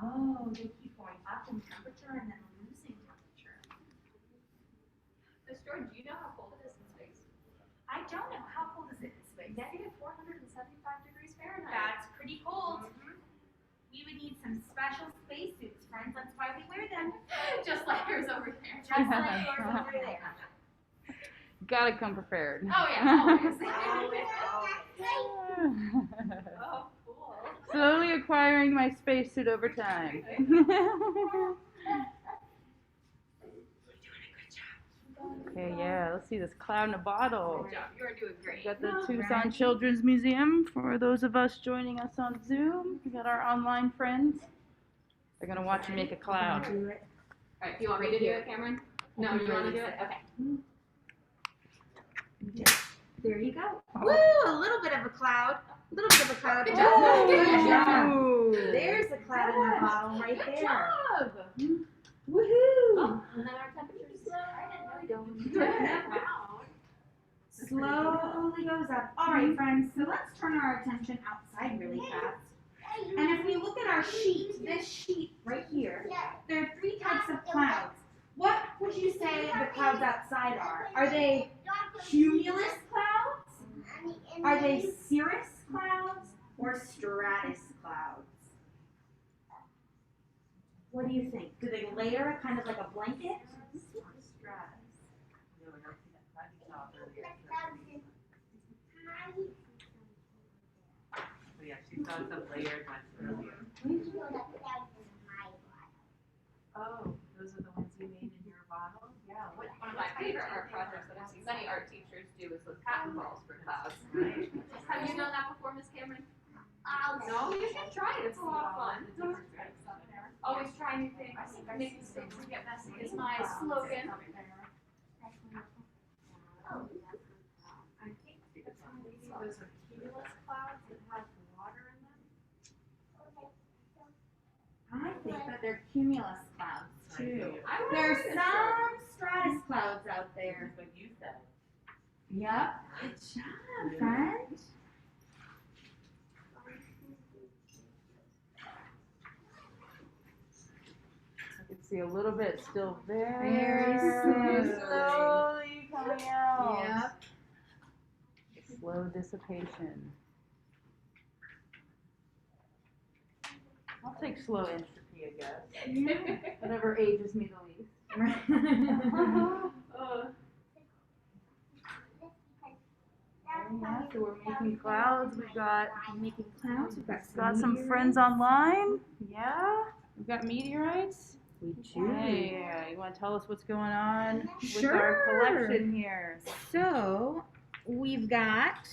Oh, they keep going up in temperature and then losing temperature. Miss Jordan, do you know how cold it is in space? I don't know. How cold is it in space? Negative 475 degrees Fahrenheit. That's pretty cold. We would need some special spacesuits, friends. That's why we wear them. Just like yours over there. Just like yours over there. Gotta come prepared. Oh yeah, always. Oh, cool. Slowly acquiring my spacesuit over time. Okay, yeah, let's see this cloud in a bottle. Good job. You are doing great. We got the Tucson Children's Museum for those of us joining us on Zoom. We got our online friends. They're gonna watch you make a cloud. All right, do you want me to do it, Cameron? No, you want to do it? Okay. There you go. Woo! A little bit of a cloud. A little bit of a cloud. Good job. Oh, Good good job. job. There's a cloud in the bottle right Good there. job. Woohoo! Oh, and then our temperature's wow. Slowly goes up. All right, friends. So let's turn our attention outside really fast. And if we look at our sheet, this sheet right here, there are 3 types of clouds. What would you say the clouds outside are? Are they cumulus clouds? Are they cirrus clouds? Or stratus clouds? What do you think? Do they layer kind of like a blanket? Stratus. Yeah, she saw some layered ones earlier. Oh, those are the ones you made in your bottle? Yeah. One of my favorite art projects that I've seen many art teachers do is with cotton balls for clouds. Right. Have you done that before, Miss Cameron? No, you should try it. It's a lot of fun. Always try new things. Make mistakes and get messy is my slogan. I think because maybe those are cumulus clouds that have water in them. I think that they're cumulus clouds too. I would There's agree with some stratus clouds out there. That's what you said. Yep. Good job, friend. I can see a little bit still Very there. slowly. Slowly coming out. Yep. Slow dissipation. I'll take slow entropy, I guess. Whatever ages me the least. Yeah, so we're making clouds. We've got Making clouds. We've got some friends online. Yeah. We've got meteorites. We Hey, you want to tell us what's going on with Sure. our collection here? So we've got,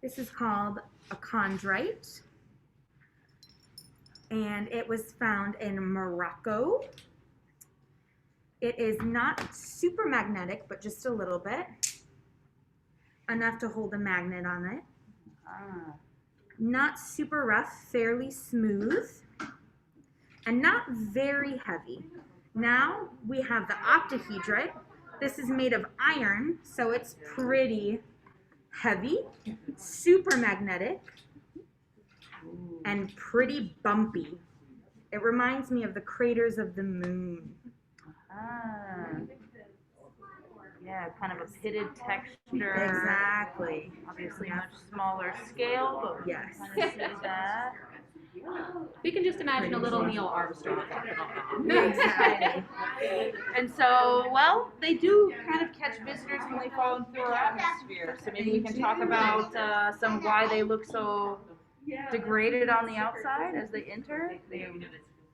this is called a chondrite, and it was found in Morocco. It is not super magnetic, but just a little bit, enough to hold a magnet on it. Ah. Not super rough, fairly smooth, and not very heavy. Now we have the octahedrite. This is made of iron, so it's pretty heavy, super magnetic, and pretty bumpy. It reminds me of the craters of the moon. Ah. Yeah, kind of a pitted texture. Exactly. Obviously much smaller scale, but we Yes. can kind of see that. We can just imagine a little Neil Armstrong. Exactly. And so, well, they do kind of catch visitors when they fall into our atmosphere. So maybe we can talk about some why they look so degraded on the outside as they enter. They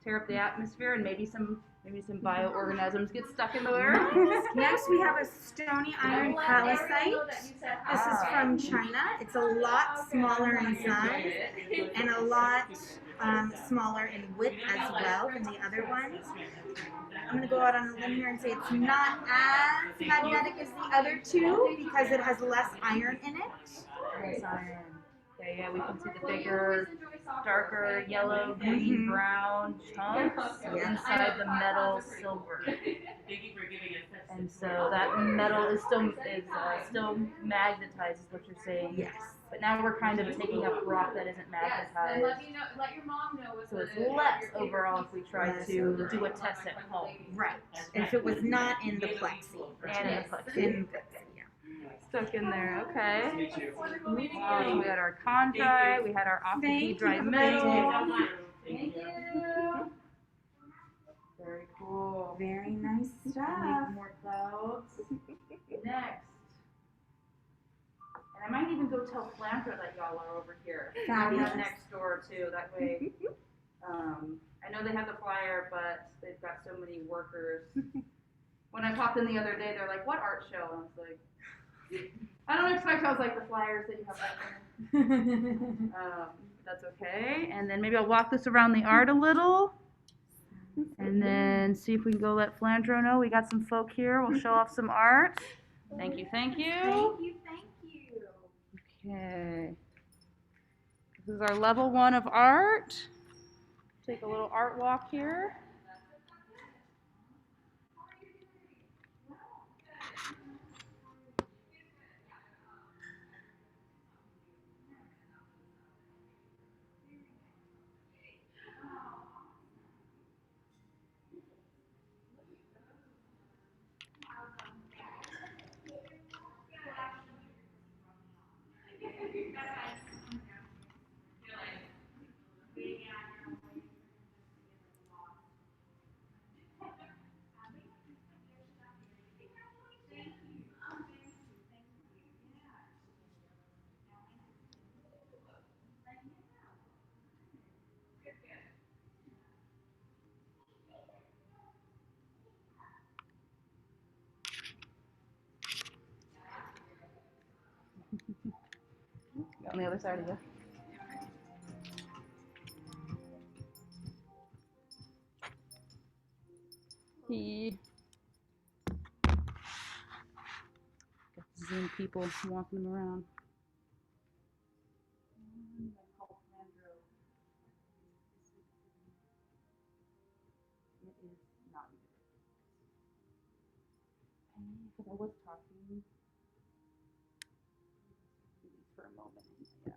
tear up the atmosphere, and maybe some bioorganisms get stuck in there. Next we have a stony iron calcite. This is from China. It's a lot smaller in size and a lot smaller in width as well than the other ones. I'm going to go out on a limb here and say it's not as magnetic as the other two because it has less iron in it. Less iron. Yeah, we can see the bigger darker yellow, green, brown chunks inside the metal silver. And so that metal is still magnetized, is what you're saying. Yes. But now we're kind of taking up rock that isn't Yes, and magnetized. let your mom know what So it's less overall if we try to do a test at home. Right. And if it was not in the plexi. And in the plexi. In the plexi, yeah. Stuck in there, okay. We had our chondrite, we had our Thank octahedrite you. metal. Thank you. Very cool. Very nice Make stuff. more clouds. Next. And I might even go tell Planter that y'all are over here. Fabulous. I'm next door too, that way. I know they have the flyer, but they've got so many workers. When I popped in the other day, they're like, "What art show?" And I was like, I don't expect I was like the flyers that you have back there. That's okay. And then maybe I'll walk this around the art a little. And then see if we can go let Flandro know we got some folk here. We'll show off some art. Thank you, thank you. Thank you, thank you. Okay. This is our level 1 of art. Take a little art walk here. On the other side of you. Got the Zoom people walking them around. It is not because I was talking for a moment. Yeah.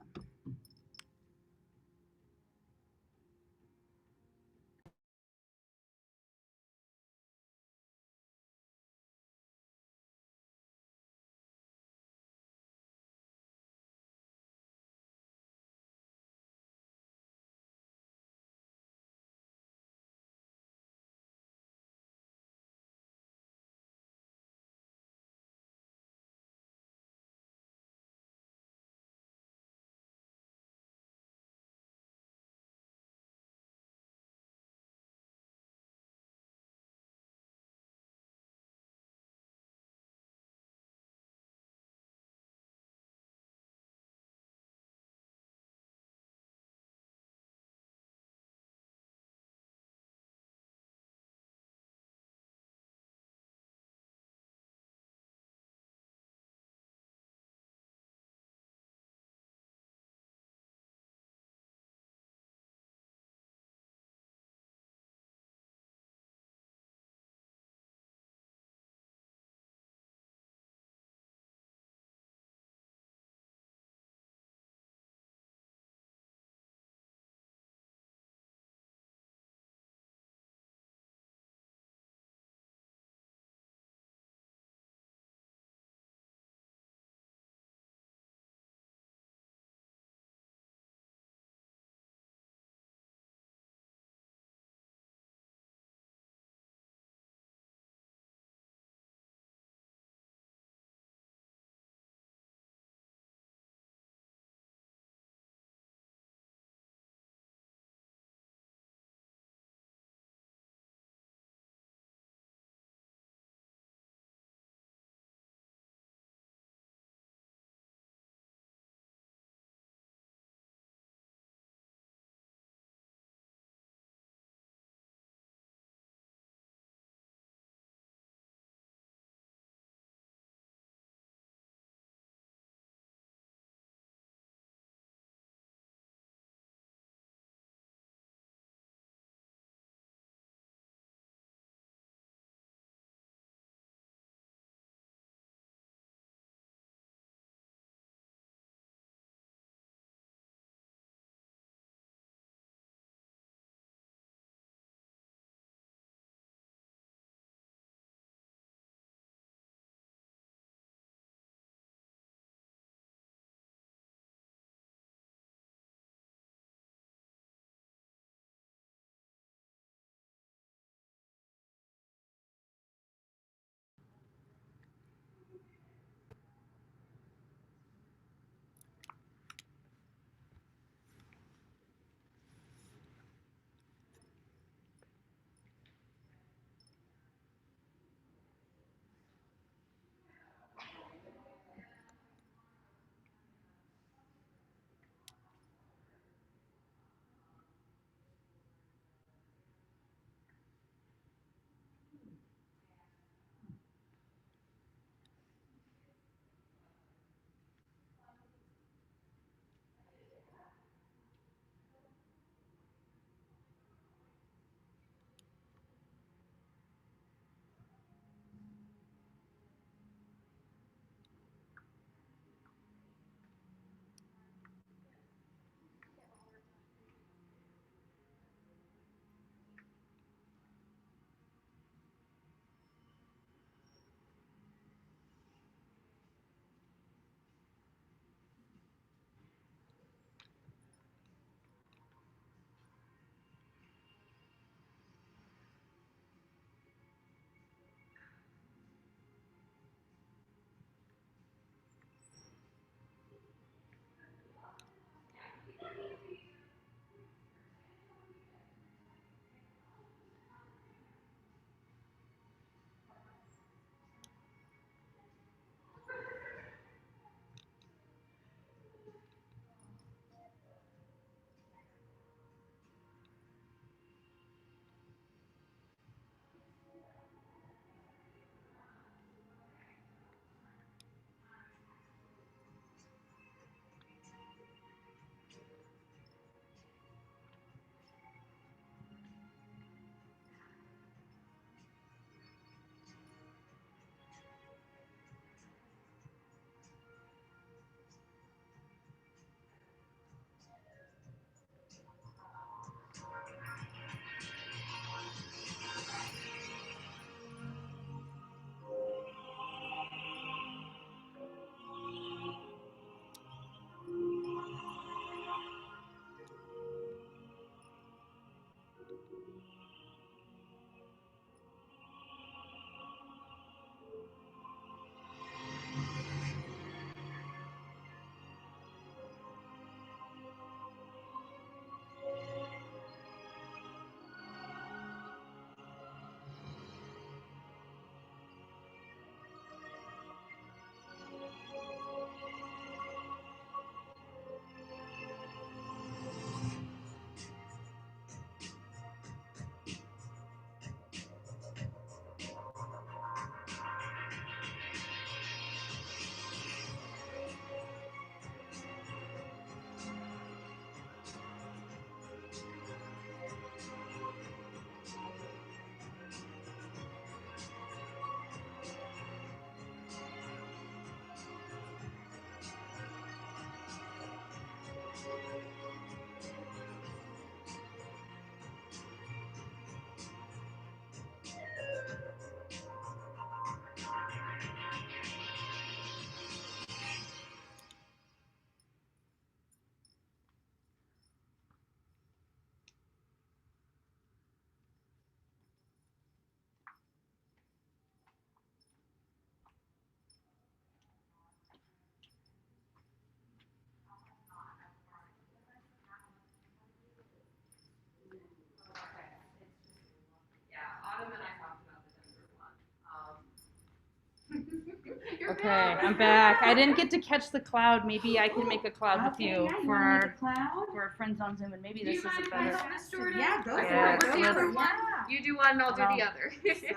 Okay, I'm back. I didn't get to catch the cloud. Maybe I can make a cloud with Okay, you yeah, for wanna make our, a cloud? for our friends on Zoom, and maybe Do you this is mind a if I better. help Miss Jordan? Yeah, go for Yeah, it. Go what's the for other it. one? Yeah. You do one, I'll do the Well, other.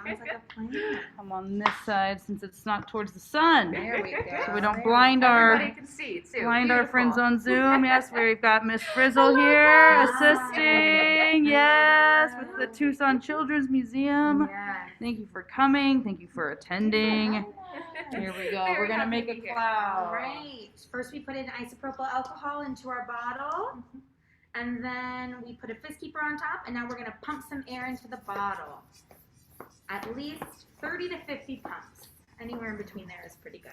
Sounds like a plan. I'm on this side since it's not towards the sun. There we go. So we don't There blind Everybody our can see too. friends Beautiful. on Zoom. Yes, we've got Miss Frizzle Hello, here Frizzle. assisting. Yes, with the Tucson Children's Museum. Yeah. Thank you for coming. Thank you for attending. Here we go. Very We're gonna happy make to a be here. cloud. All right. First, we put in isopropyl alcohol into our bottle, and then we put a fizz keeper on top, and now we're gonna pump some air into the bottle. At least 30 to 50 pumps. Anywhere in between there is pretty good.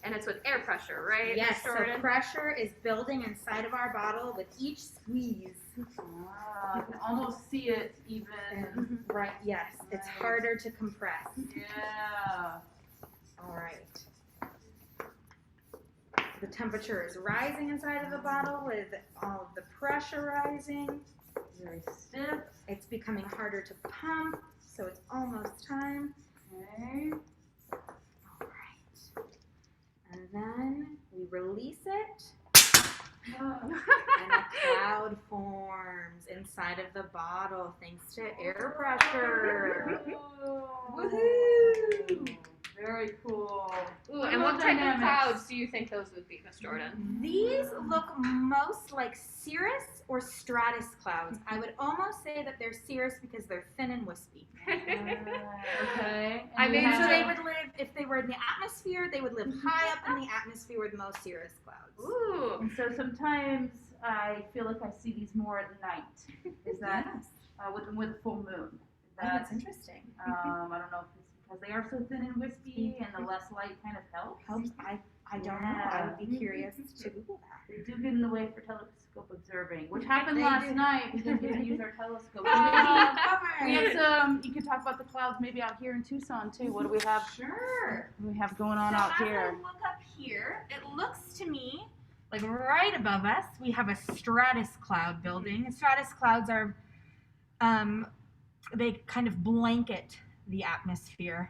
And it's with air pressure, right? Yes. Miss So Jordan? pressure is building inside of our bottle with each squeeze. Wow, I can almost see it even. Right. Yes. It's harder to compress. Yeah. All right. The temperature is rising inside of the bottle with all of the pressure rising. Very stiff. It's becoming harder to pump, so it's almost time. Okay. All right. And then we release it, and a cloud forms inside of the bottle thanks to air pressure. Woohoo! Very cool. Ooh, and what type of clouds do you think those would be, Miss Jordan? These look most like cirrus or stratus clouds. I would almost say that they're cirrus because they're thin and wispy. Okay. I mean, So they would live, if they were in the atmosphere, they would live high up in the atmosphere with most cirrus clouds. Ooh. And so sometimes I feel like I see these more at night. Is that Yes. with a full moon? Is Oh, that, that's interesting. I don't know if it's because they are so thin and wispy, and the less light kind of helps. Helps. I don't know. I would be curious to Google that. They do get in the way for telescope observing, which happened They last do. night. We didn't get to use our telescope. Oh, We have some. You could talk about the clouds maybe out here in Tucson too. What do we have? Sure. What do we have going on So out as here? I look up here, it looks to me like right above us we have a stratus cloud building. Stratus clouds are, they kind of blanket the atmosphere.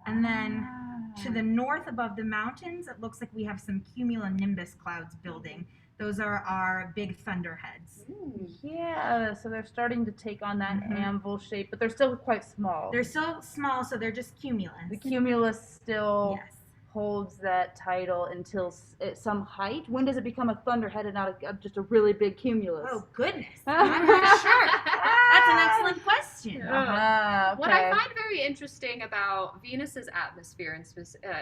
And then to the north above the mountains, it looks like we have some cumulonimbus clouds building. Those are our big thunderheads. Yeah, so they're starting to take on that Mhm. anvil shape, but they're still quite small. They're so small, so they're just cumulus. The cumulus still Yes. holds that title until at some height. When does it become a thunderhead and not just a really big cumulus? Oh, goodness. I'm not sure. That's an excellent question. Okay. What I find very interesting about Venus's atmosphere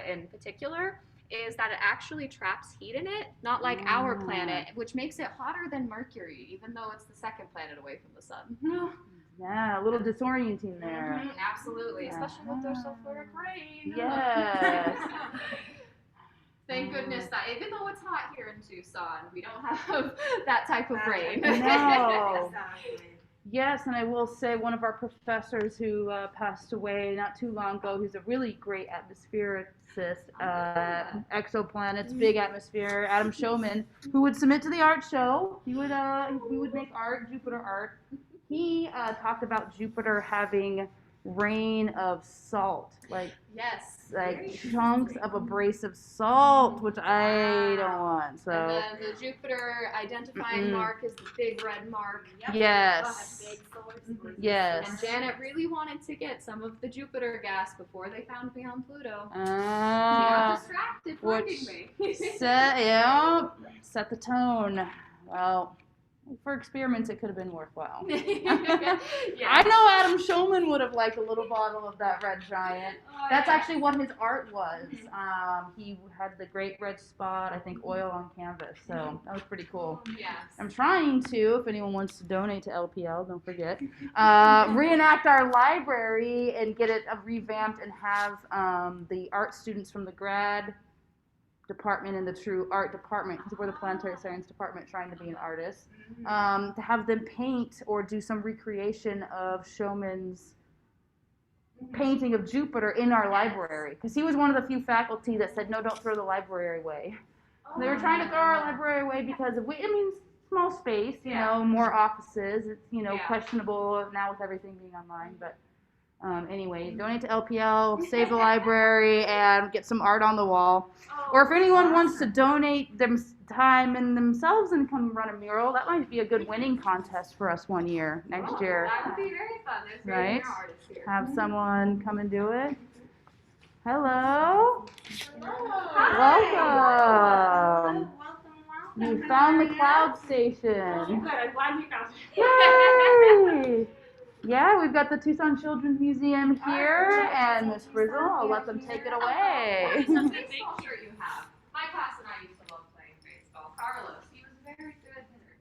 in particular is that it actually traps heat in it, not like our planet, which makes it hotter than Mercury, even though it's the second planet away from the sun. Yeah, a little disorienting there. Absolutely, especially with their sulfuric rain. Yes. Thank goodness that even though it's hot here in Tucson, we don't have that type of rain. No. Exactly. Yes, and I will say one of our professors who passed away not too long ago, who's a really great atmosphericist, exoplanets, big atmosphere, Adam Showman, who would submit to the art show. We would make art, Jupiter art. He talked about Jupiter having rain of salt, like chunks of abrasive salt, which I don't want. And So then the Jupiter identifying mark is the big red mark. yes, yes. And Janet really wanted to get some of the Jupiter gas before they found me on Pluto. She got distracted finding me. Set the tone. Well, for experiments, it could have been worthwhile. Yeah. I know Adam Shulman would have liked a little bottle of that red giant. That's actually what his art was. He had the great red spot, I think oil on canvas. So that was pretty cool. Yes. I'm trying to, if anyone wants to donate to LPL, don't forget, reenact our library and get it revamped and have the art students from the grad department and the true art department, because we're the planetary science department trying to be an artist, to have them paint or do some recreation of Showman's painting of Jupiter in our library, because he was one of the few faculty that said, no, don't throw the library away. They were trying to throw our library away because of, small space, more offices, it's, questionable now with everything being online, but Anyway, donate to LPL, save the library, and get some art on the wall. Or if anyone wants to donate them time and themselves and come run a mural, that might be a good winning contest for us one year, next year. That would be very fun. There's very Right? mural artists here. Have someone come and do it. Hello. Welcome. You found the cloud station. Good, I'm glad you found it. Yay! Yeah, we've got the Tucson Children's Museum here, and Miss Frizzle, I'll let them take it away. What's the baseball shirt you have? My class and I used to love playing baseball. Carlos, he was a very good hitter.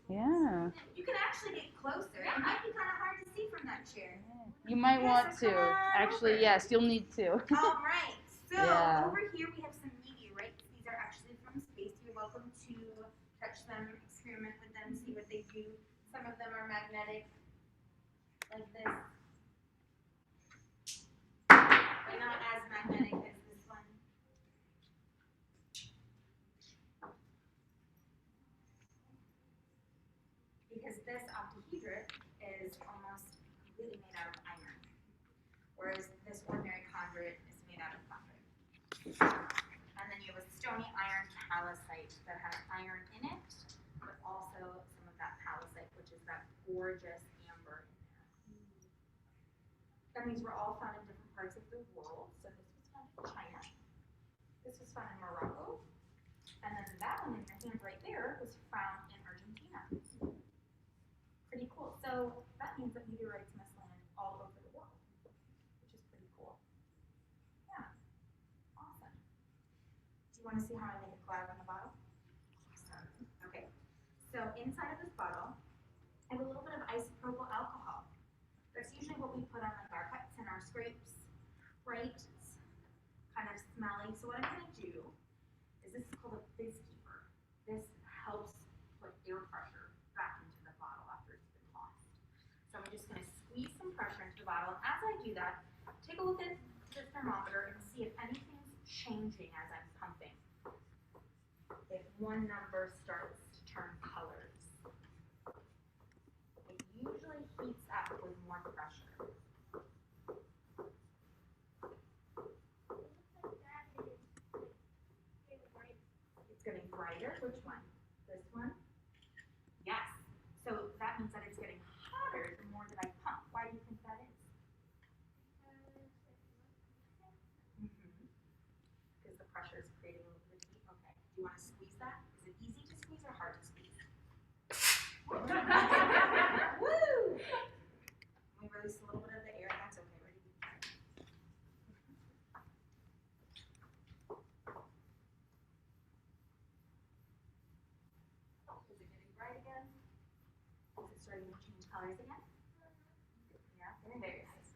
Yeah. You can actually get closer. It might be kind of hard to see from that chair. You might want to. Actually, yes, you'll need to. All right. So Yeah. over here we have some meteorites. These are actually from space. You're welcome to touch them, experiment with them, see what they do. Some of them are magnetic, like this, but not as magnetic as this one. Because this octahedra is almost completely made out of iron, whereas this ordinary conduit is made out of copper. And then you have a stony iron calcite that has iron in it, but also some of that palisite, which is that gorgeous amber in there. And these were all found in different parts of the world. So this was found in China. This was found in Morocco. And then that one in your hand right there was found in Argentina. Pretty cool. So that means that meteorites must land all over the world, which is pretty cool. Yeah. Awesome. Do you want to see how I make a cloud in the bottle? Awesome. Okay. So inside of this bottle, I have a little bit of isopropyl alcohol. That's usually what we put on like our cuts and our scrapes, right? It's kind of smelly. So what I'm going to do is this is called a fizz keeper. This helps put air pressure back into the bottle after it's been lost. So I'm just going to squeeze some pressure into the bottle. And as I do that, take a look at the thermometer and see if anything's changing as I'm pumping. If one number starts to turn colors. It usually heats up with more pressure. It's getting brighter. Which one? This one? Yes. So that means that it's getting hotter the more that I pump. Why do you think that is? Because the pressure is creating a little bit of heat. Okay. Do you want to squeeze that? Is it easy to squeeze or hard to squeeze? Woo! We release a little bit of the air. That's okay. Ready? Is it getting bright again? Is it starting to change colors again? Yeah, very nice.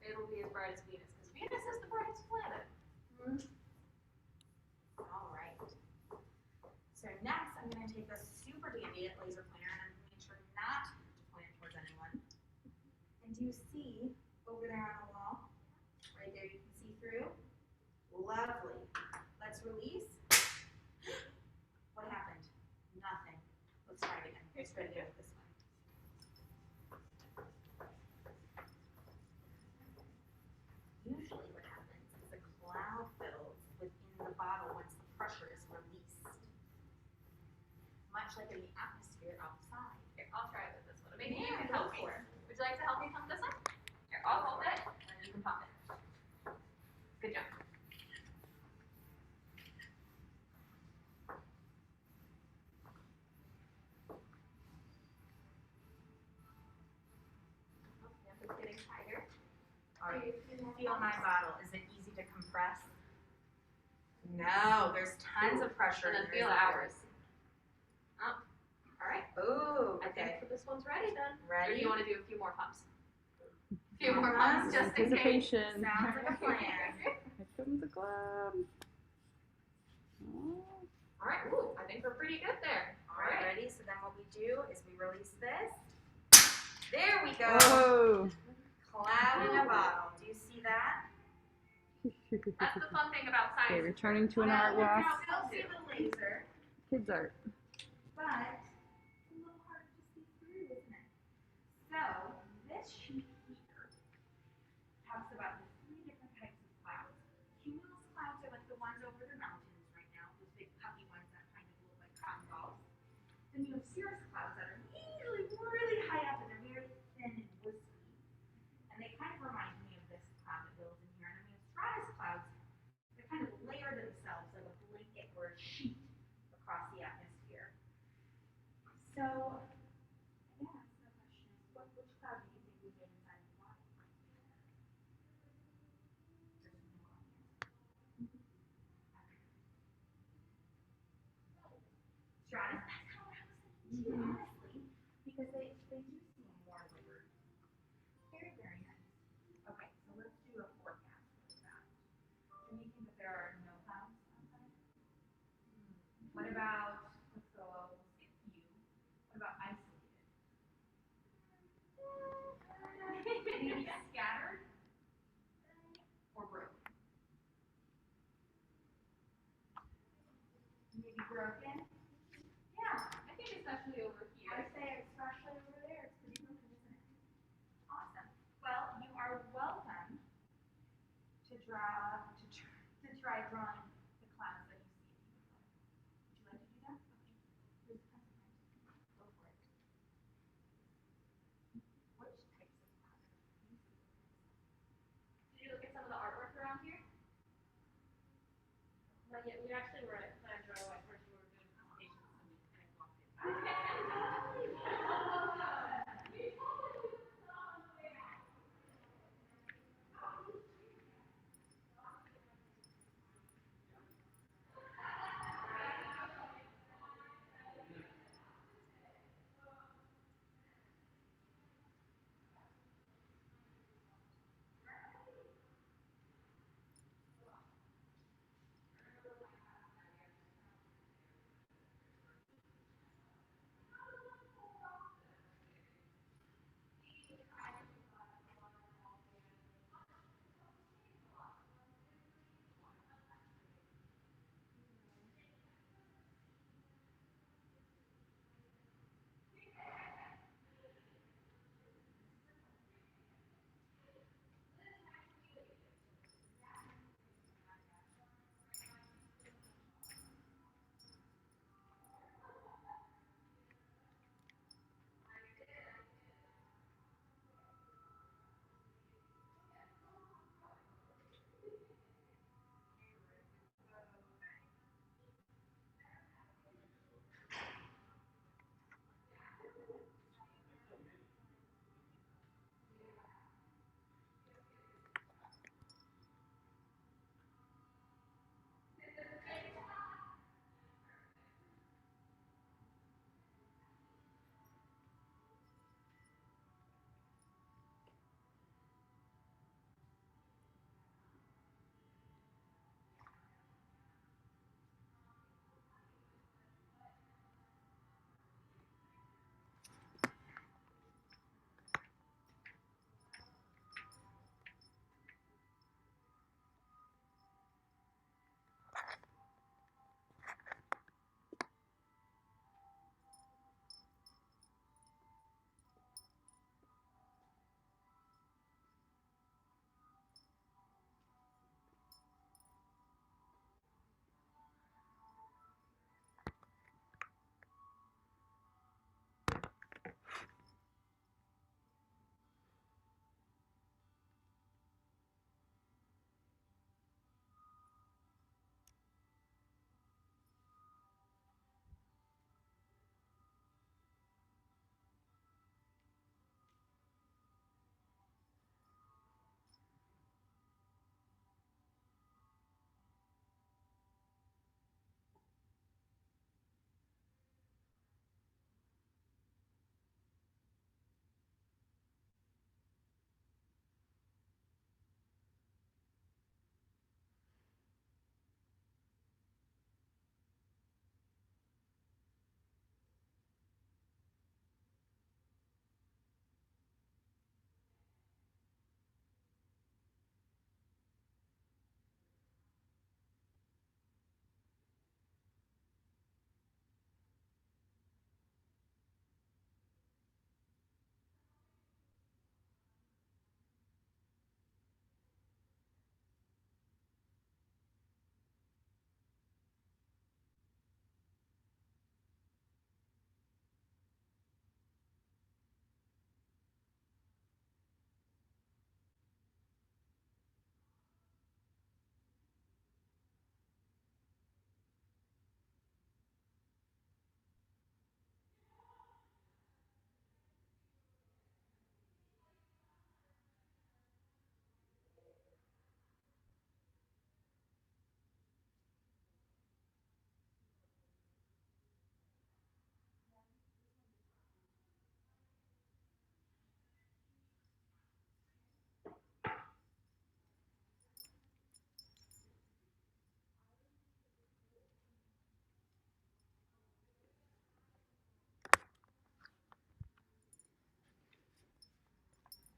It'll be as bright as Venus, because Venus is the brightest planet. All right. So next, I'm going to take a super dandy laser pointer, and I'm going to make sure not to point it towards anyone. And do you see over there on the wall? Right there, you can see through. Lovely. Let's release. What happened? Nothing. Let's try it again. Here's what I do with this one. Usually what happens is the cloud fills within the bottle once the pressure is released. Much like in the atmosphere outside. Here, I'll try it with this one. Maybe you Yeah, can go help me. for it. Would you like to help me pump this one? Here, I'll hold it, and then you can pump it. Good job. Yep, it's getting tighter. All right. Feel my bottle. Is it easy to compress? No, there's tons of pressure. And then in feel yours. ours. Oh, all right. Ooh, I think okay. that this one's ready then. Or Ready? do you want to do a few more pumps? A few more pumps just in case. Anticipation. Sounds like a plan. Here comes the cloud. Oh. All right. Ooh, I think we're pretty good there. All right, ready? So then what we do is we release this. There we go. Whoa. Cloud in a bottle. Do you see that? That's the fun thing about science. Okay, returning to an Well, art you walk. can still see the laser, Kids art. but it's a little hard to see through with So this sheet here talks about the three different types of clouds. Cumulus clouds are like the ones over the mountains right now, those big puffy ones that kind of look like cotton balls. Then you have cirrus clouds that are usually really high up and they're very thin and wispy. And they kind of remind me of this cloud that builds in here. And then we have stratus clouds that kind of layer themselves like a blanket or a sheet across the atmosphere. So, yeah, so the question is, which cloud do you think we live inside of the water? There's no wrong answer. Stratus, that's kind of what I was thinking too, honestly, because they do seem more layered. Very, very nice. Okay, so let's do a forecast really fast. Do you think that there are no clouds outside? What about, let's go, we'll skip few. What about isolated? Maybe scattered or broken? Maybe broken? Yeah, I think especially over I here. would say especially over there, it's pretty broken, isn't it? Awesome. Well, you are welcome to try drawing the clouds that you see if you would like. Would you like to do that? Okay. Here's a pencil pen. Go for it. Which types of clouds do you see? Did you look at some of the artwork around here? Not yet. We actually were at Planetary when first we were doing presentations, and we kind of walked it.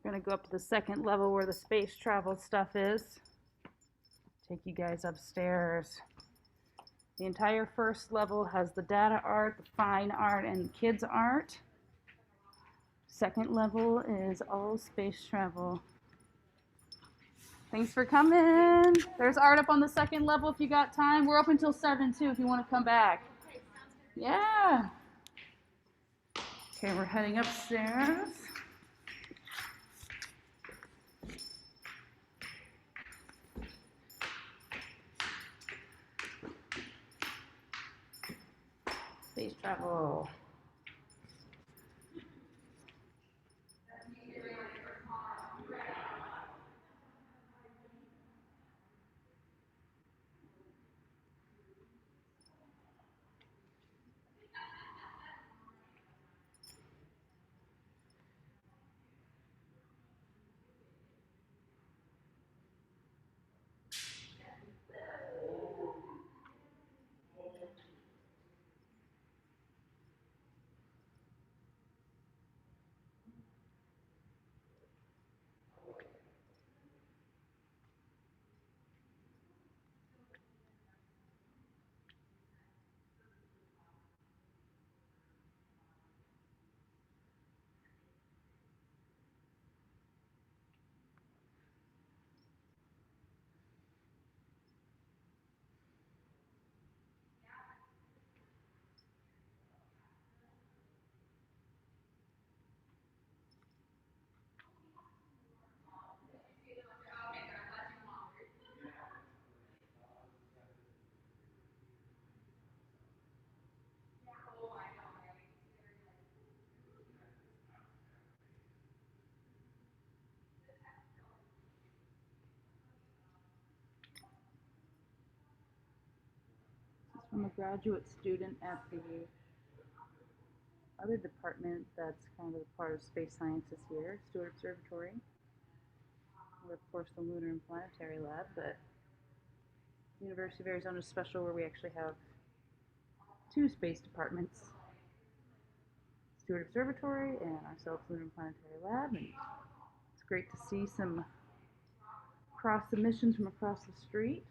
We're gonna go up to the second level where the space travel stuff is. Take you guys upstairs. The entire first level has the data art, the fine art, and kids art. Second level is all space travel. Thanks for coming. There's art up on the second level if you got time. We're open till 7 too if you want to come back. Yeah. Okay, we're heading upstairs. Space travel. I'm a graduate student at the other department that's kind of part of space sciences here, Stewart Observatory. We're of course the Lunar and Planetary Lab, but the University of Arizona is special where we actually have 2 space departments. Stewart Observatory and ourselves Lunar and Planetary Lab, and it's great to see some cross submissions from across the street.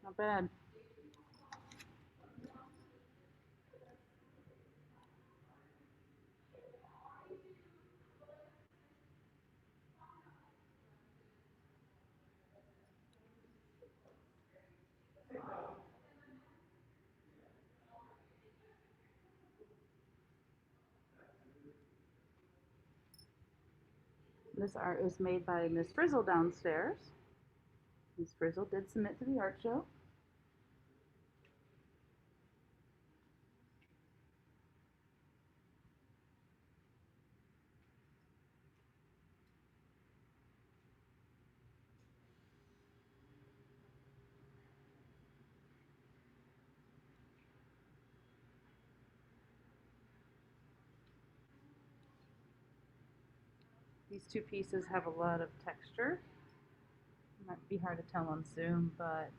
Not bad. This art was made by Miss Frizzle downstairs. Miss Frizzle did submit to the art show. These 2 pieces have a lot of texture. It might be hard to tell on Zoom, but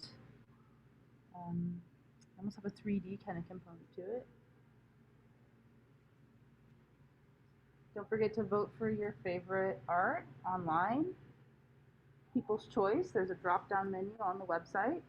almost have a 3D kind of component to it. Don't forget to vote for your favorite art online. People's Choice. There's a drop-down menu on the website.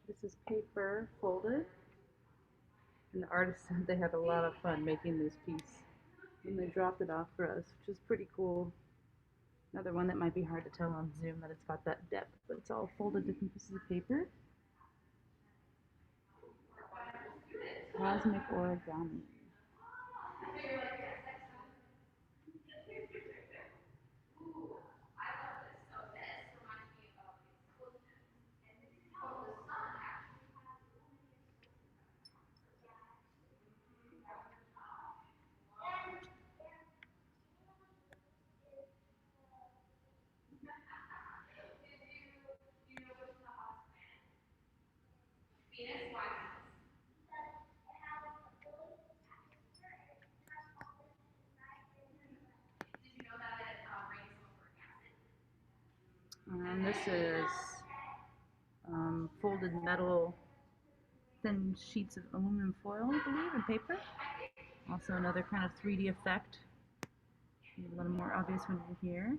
This is paper folded. And the artist said they had a lot of fun making this piece. And they dropped it off for us, which is pretty cool. Another one that might be hard to tell on Zoom that it's got that depth, but it's all folded different pieces of paper. Cosmic origami. And this is folded metal, thin sheets of aluminum foil, I believe, and paper. Also another kind of 3D effect. A little more obvious one in here.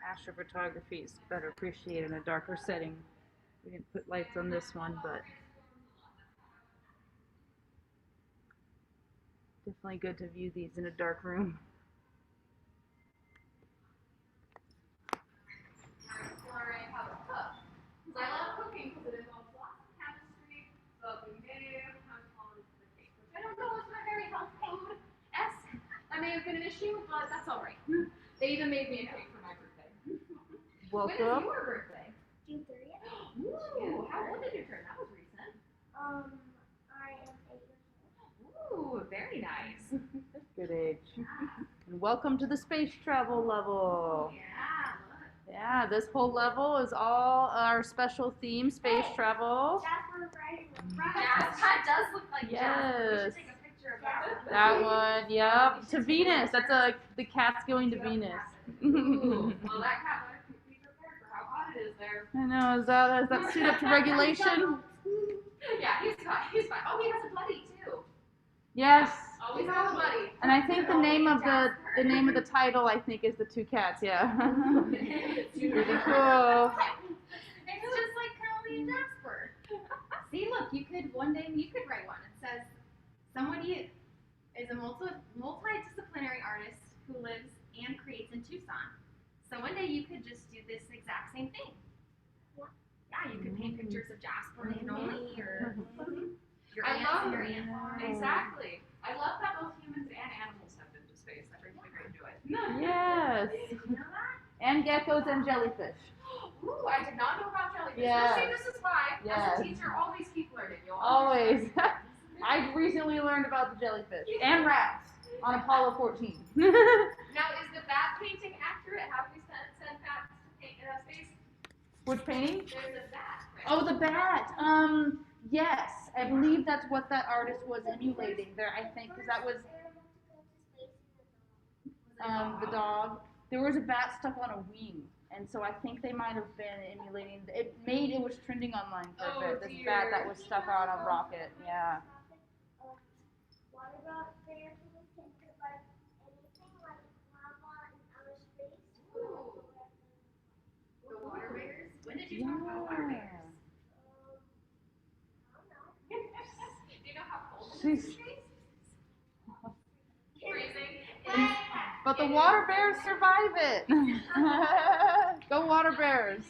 Astrophotography is better appreciated in a darker setting. We didn't put lights on this one, but definitely good to view these in a dark room. Exploring how to cook. Because I love cooking because it involves lots of chemistry, but we may have fallen into the cake, which I don't know is not very health code-esque. That may have been an issue, but that's alright. They even made me a cake for my birthday. When is Welcome. your birthday? June 30th. Ooh, how old did you turn? That was recent. I am 8 years Ooh, old. very nice. Good age. And welcome to the space travel level. Yeah, look. Yeah, this whole level is all our special theme, space travel. Jasper, right? That does look like Jasper. We Yes. should take a picture of that. That one, yep. To Venus. That's the cat's going to Venus. Ooh, well, that cat better be prepared for how hot it is there. I know, is that suit up to regulation? Yeah, he's fine. Oh, he has a buddy too. Yes. Always have a buddy. And I think the name of the title I think is the two cats, yeah. Pretty cool. It's just like Kelly and Jasper. See, look, one day you could write one. It says, somebody is a multidisciplinary artist who lives and creates in Tucson. So one day you could just do this exact same thing. Yeah, you could paint pictures of Jasper and Noli or your I ants love and your ant farm. Exactly. I love that both humans and animals have been to space. That brings me great joy. Yes. Did you know that? And geckos and jellyfish. Ooh, I did not know about jellyfish. Yes. See, this is why, Yes. as a teacher, always keep learning. You'll Always. I've recently learned about the jellyfish and rats on Apollo 14. Now, is the bat painting accurate? Have we sent bats to paint space? Which painting? There's a bat. Right? Oh, the bat. Yes. I believe that's what that artist was emulating there, I think, because that was the dog. There was a bat stuck on a wing, and so I think they might have been emulating. It was trending online for a bit. This bat that was stuck on a rocket. Yeah. What about bears who can survive anything like lava and outer space? The water bears? When did you talk about water bears? I don't know. Do you know how cold it She's- is in space? Freezing. But the water bears survive it. Go water bears.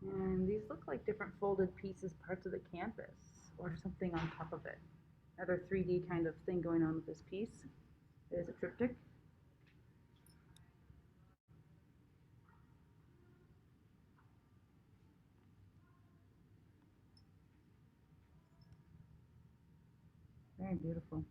And these look like different folded pieces, parts of the canvas, or something on top of it. Another 3D kind of thing going on with this piece. It is a triptych. Very beautiful.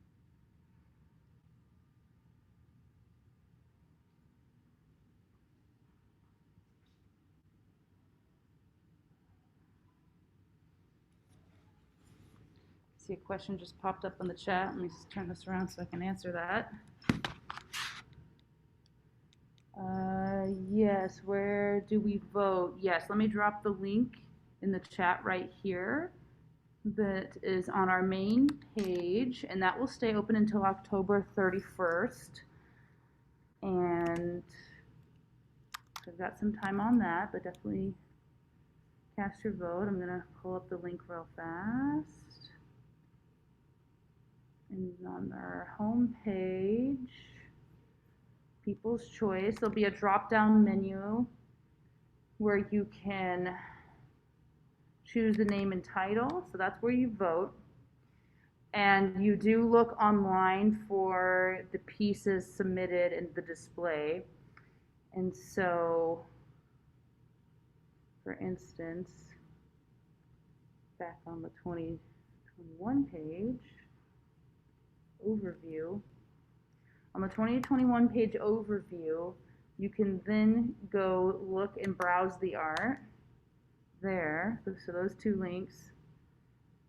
See, a question just popped up on the chat. Let me just turn this around so I can answer that. Yes, where do we vote? Yes, let me drop the link in the chat right here that is on our main page, and that will stay open until October 31st. And I've got some time on that, but definitely cast your vote. I'm gonna pull up the link real fast. And on our home page, People's Choice, there'll be a drop-down menu where you can choose the name and title. So that's where you vote. And you do look online for the pieces submitted in the display. And so, for instance, back on the 2021 page, overview. On the 2021 page overview, you can then go look and browse the art there. So those two links,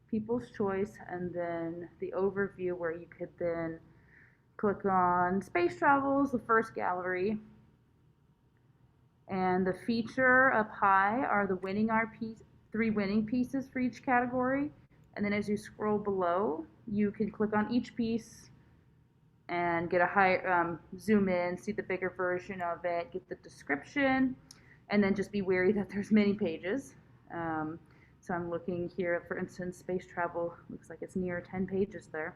People's Choice, and then the overview where you could then click on Space Travels, the first gallery. And the feature up high are the winning art piece, 3 winning pieces for each category. And then as you scroll below, you can click on each piece and get a high zoom in, see the bigger version of it, get the description, and then just be wary that there's many pages. So I'm looking here, for instance, space travel, looks like it's near 10 pages there.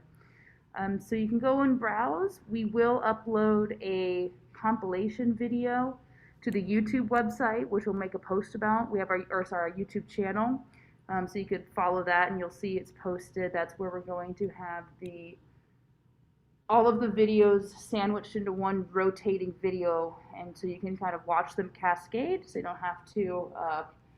So you can go and browse. We will upload a compilation video to the YouTube website, which we'll make a post about. We have our YouTube channel. So you could follow that and you'll see it's posted. That's where we're going to have all of the videos sandwiched into one rotating video, and so you can kind of watch them cascade, so you don't have to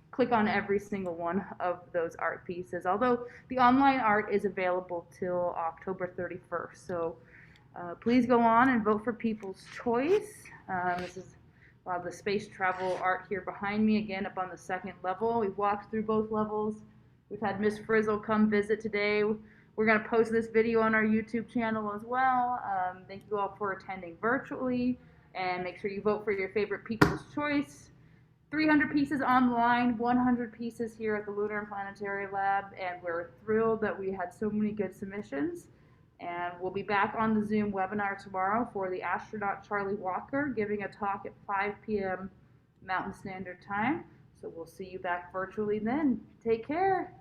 click on every single one of those art pieces. Although the online art is available till October 31st, so please go on and vote for People's Choice. This is a lot of the space travel art here behind me, again up on the second level. We've walked through both levels. We've had Miss Frizzle come visit today. We're going to post this video on our YouTube channel as well. Thank you all for attending virtually, and make sure you vote for your favorite People's Choice. 300 pieces online, 100 pieces here at the Lunar and Planetary Lab, and we're thrilled that we had so many good submissions. And we'll be back on the Zoom webinar tomorrow for the astronaut Charlie Walker giving a talk at 5 p.m. Mountain Standard Time. So we'll see you back virtually then. Take care.